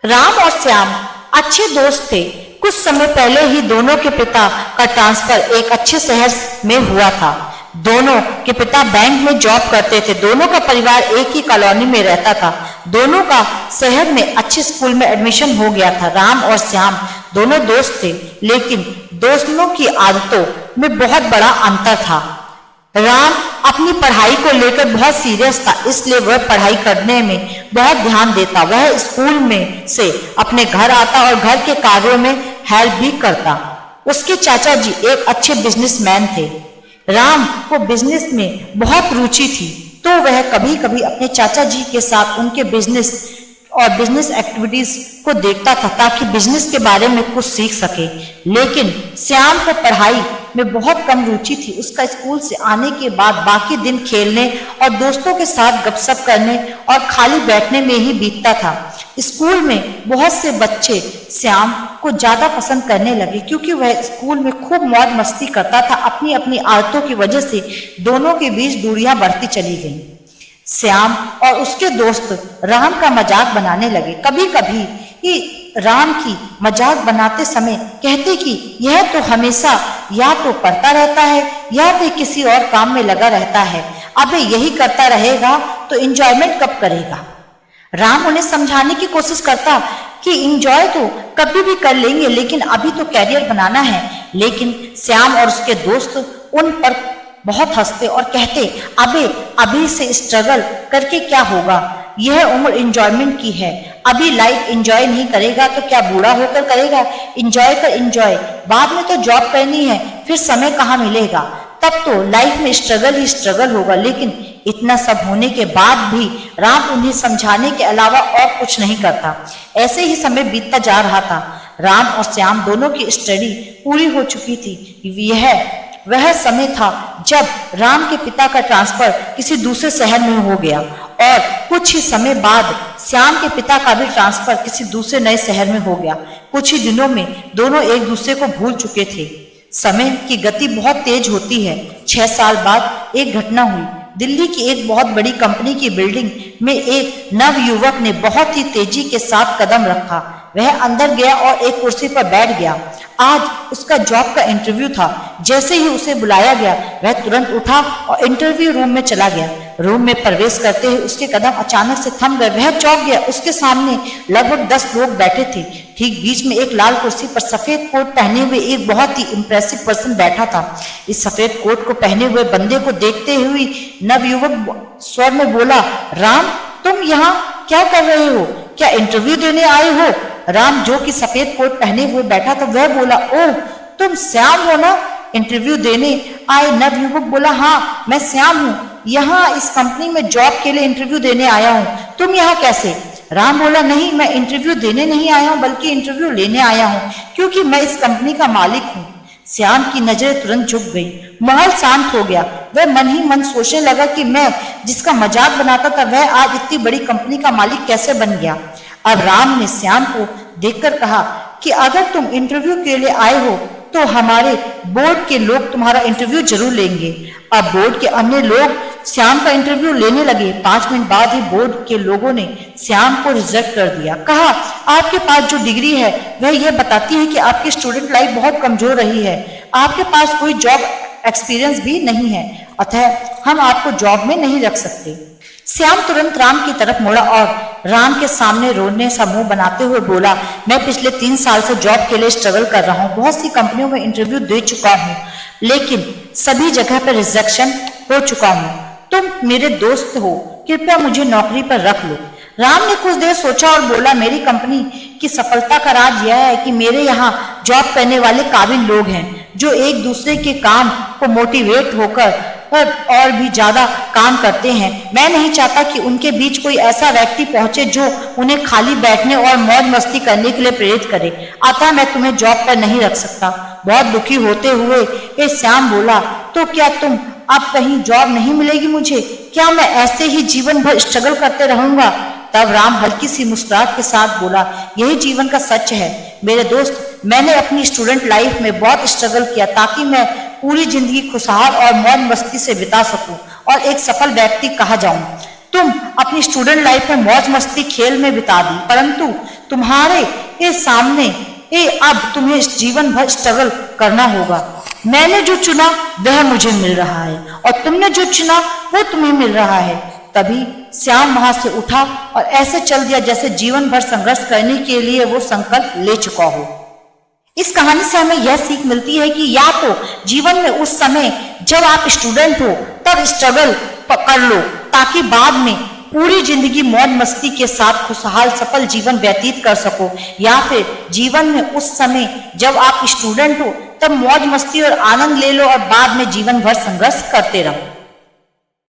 राम और श्याम अच्छे दोस्त थे। कुछ समय पहले ही दोनों के पिता का ट्रांसफर एक अच्छे शहर में हुआ था। दोनों के पिता बैंक में जॉब करते थे। दोनों का परिवार एक ही कॉलोनी में रहता था। दोनों का शहर में अच्छे स्कूल में एडमिशन हो गया था। राम और श्याम दोनों दोस्त थे, लेकिन दोनों की आदतों में बहुत बड़ा अंतर था। राम अपनी पढ़ाई को लेकर बहुत सीरियस था, इसलिए वह पढ़ाई करने में बहुत ध्यान देता। वह स्कूल में से अपने घर आता और घर के कार्यों में हेल्प भी करता। उसके चाचा जी एक अच्छे बिजनेसमैन थे। राम को बिजनेस में बहुत रुचि थी, तो वह कभी कभी अपने चाचा जी के साथ उनके बिजनेस और बिजनेस एक्टिविटीज को देखता था, ताकि बिजनेस के बारे में कुछ सीख सके। लेकिन श्याम को पढ़ाई में बहुत कम रुचि थी। उसका स्कूल से आने के बाद बाकी दिन खेलने और दोस्तों के साथ गपशप करने और खाली बैठने में ही बीतता था। स्कूल में बहुत से बच्चे श्याम को ज्यादा पसंद करने लगे, क्योंकि वह स्कूल में खूब मौज मस्ती करता था। अपनी अपनी आदतों की वजह से दोनों के बीच दूरियां बढ़ती चली गईं। श्याम और उसके दोस्त राम का मजाक बनाने लगे। कभी कभी ही राम की मजाक बनाते समय कहते कि यह तो हमेशा या तो पढ़ता रहता है या फिर किसी और काम में लगा रहता है। अबे यही करता रहेगा तो एंजॉयमेंट कब करेगा। राम उन्हें समझाने की कोशिश करता कि एंजॉय तो कभी भी कर लेंगे, लेकिन अभी तो कैरियर बनाना है। लेकिन श्याम और उसके दोस्त उन पर बहुत हंसते और कहते, अबे अभी से स्ट्रगल करके क्या होगा, यह उम्र एंजॉयमेंट की है। अभी लाइफ एंजॉय नहीं करेगा तो क्या बूढ़ा होकर करेगा। एंजॉय कर एंजॉय, बाद में तो जॉब करनी है, फिर समय कहाँ मिलेगा, तब तो लाइफ में स्ट्रगल ही स्ट्रगल होगा। लेकिन इतना सब होने के बाद भी राम उन्हें समझाने के अलावा और कुछ नहीं करता। ऐसे ही समय बीतता जा रहा था। राम और श्याम दोनों की स्टडी पूरी हो चुकी थी। यह वह समय था जब राम के पिता का ट्रांसफर किसी दूसरे शहर में हो गया, और कुछ ही समय बाद श्याम के पिता का भी ट्रांसफर किसी दूसरे नए शहर में हो गया। कुछ ही दिनों में दोनों एक दूसरे को भूल चुके थे। समय की गति बहुत तेज होती है। 6 साल बाद एक घटना हुई। दिल्ली की एक बहुत बड़ी कंपनी की बिल्डिंग में एक नव युवक ने बहुत ही तेजी के साथ कदम रखा। वह अंदर गया और एक कुर्सी पर बैठ गया। आज उसका जॉब का इंटरव्यू था। जैसे ही उसे बुलाया गया, वह तुरंत उठा और इंटरव्यू रूम में चला गया। रूम में प्रवेश करते ही उसके कदम अचानक से थम गए। वह चौंक गया। उसके सामने लगभग 10 लोग बैठे थे। ठीक बीच में एक लाल कुर्सी पर सफेद कोट पहने हुए एक बहुत ही इंप्रेसिव पर्सन बैठा था। इस सफेद कोट को पहने हुए बंदे को देखते हुए नवयुवक स्वर में बोला, राम, तुम यहाँ क्या कर रहे हो? क्या इंटरव्यू देने आए हो? राम, जो कि सफेद कोट पहने हुए बैठा था, वह बोला, ओह, तुम श्याम हो ना, इंटरव्यू देने आए? नवयुवक बोला, हाँ, मैं श्याम हूँ, यहाँ इस कंपनी में जॉब के लिए इंटरव्यू देने आया हूँ। तुम यहाँ कैसे? राम बोला, नहीं, मैं इंटरव्यू देने नहीं आया हूँ, बल्कि इंटरव्यू लेने आया हूँ, क्योंकि मैं इस कंपनी का मालिक हूँ। श्याम की नजरें तुरंत झुक गई। माहौल शांत हो गया। वह मन ही मन सोचने लगा कि मैं जिसका मजाक बनाता था, वह आज इतनी बड़ी कंपनी का मालिक कैसे बन गया। अब राम ने श्याम को देखकर कहा कि अगर तुम इंटरव्यू के लिए आए हो तो हमारे बोर्ड के लोग तुम्हारा इंटरव्यू जरूर लेंगे। अब बोर्ड के अन्य लोग श्याम का इंटरव्यू लेने लगे। 5 मिनट बाद ही बोर्ड के लोगों ने श्याम को रिजेक्ट कर दिया। कहा, आपके पास जो डिग्री है वह यह बताती है कि आपकी स्टूडेंट लाइफ बहुत कमजोर रही है। आपके पास कोई जॉब एक्सपीरियंस भी नहीं है, अतः हम आपको जॉब में नहीं रख सकते। श्याम तुरंत राम की तरफ मुड़ा और राम के सामने रोने सा मुंह बनाते हुए बोला, मैं पिछले 3 साल से जॉब के लिए स्ट्रगल कर रहा हूँ। बहुत सी कंपनियों में इंटरव्यू दे चुका हूँ, लेकिन सभी जगह पर रिजेक्शन हो चुका हूँ। तुम मेरे दोस्त हो, कृपया मुझे नौकरी पर रख लो। राम ने कुछ देर सोचा और बोला, मेरी कंपनी की सफलता का राज यह है कि मेरे यहाँ जॉब करने वाले काबिल लोग हैं, जो एक दूसरे के काम को मोटिवेट होकर और भी ज्यादा काम करते हैं। मैं नहीं चाहता कि उनके बीच कोई ऐसा व्यक्ति पहुंचे जो उन्हें खाली बैठने और मौज मस्ती करने के लिए प्रेरित करे। अतः मैं तुम्हें जॉब पर नहीं रख सकता। बहुत दुखी होते हुए श्याम बोला, तो क्या तुम अब कहीं जॉब नहीं मिलेगी मुझे? क्या मैं ऐसे ही जीवन भर स्ट्रगल करते रहूंगा? तब राम हल्की सी मुस्कुराहट के साथ बोला, यही जीवन का सच है मेरे दोस्त। मैंने अपनी स्टूडेंट लाइफ में बहुत स्ट्रगल किया, ताकि मैं पूरी जिंदगी खुशहाल और मौज मस्ती से बिता सकूं और एक सफल व्यक्ति कहा जाऊं। तुम अपनी स्टूडेंट लाइफ में मौज मस्ती खेल में बिता दी, परंतु तुम्हारे ये सामने अब तुम्हें जीवन भर स्ट्रगल करना होगा। मैंने जो चुना वह मुझे मिल रहा है और तुमने जो चुना वो तुम्हें मिल रहा है। तभी श्याम वहां से उठा और ऐसे चल दिया जैसे जीवन भर संघर्ष करने के लिए वो संकल्प ले चुका हो। इस कहानी से हमें यह सीख मिलती है कि या तो जीवन में उस समय जब आप स्टूडेंट हो तब स्ट्रगल कर लो ताकि बाद में पूरी जिंदगी मौज मस्ती के साथ खुशहाल सफल जीवन व्यतीत कर सको, या फिर जीवन में उस समय जब आप स्टूडेंट हो तब मौज मस्ती और आनंद ले लो और बाद में जीवन भर संघर्ष करते रहो।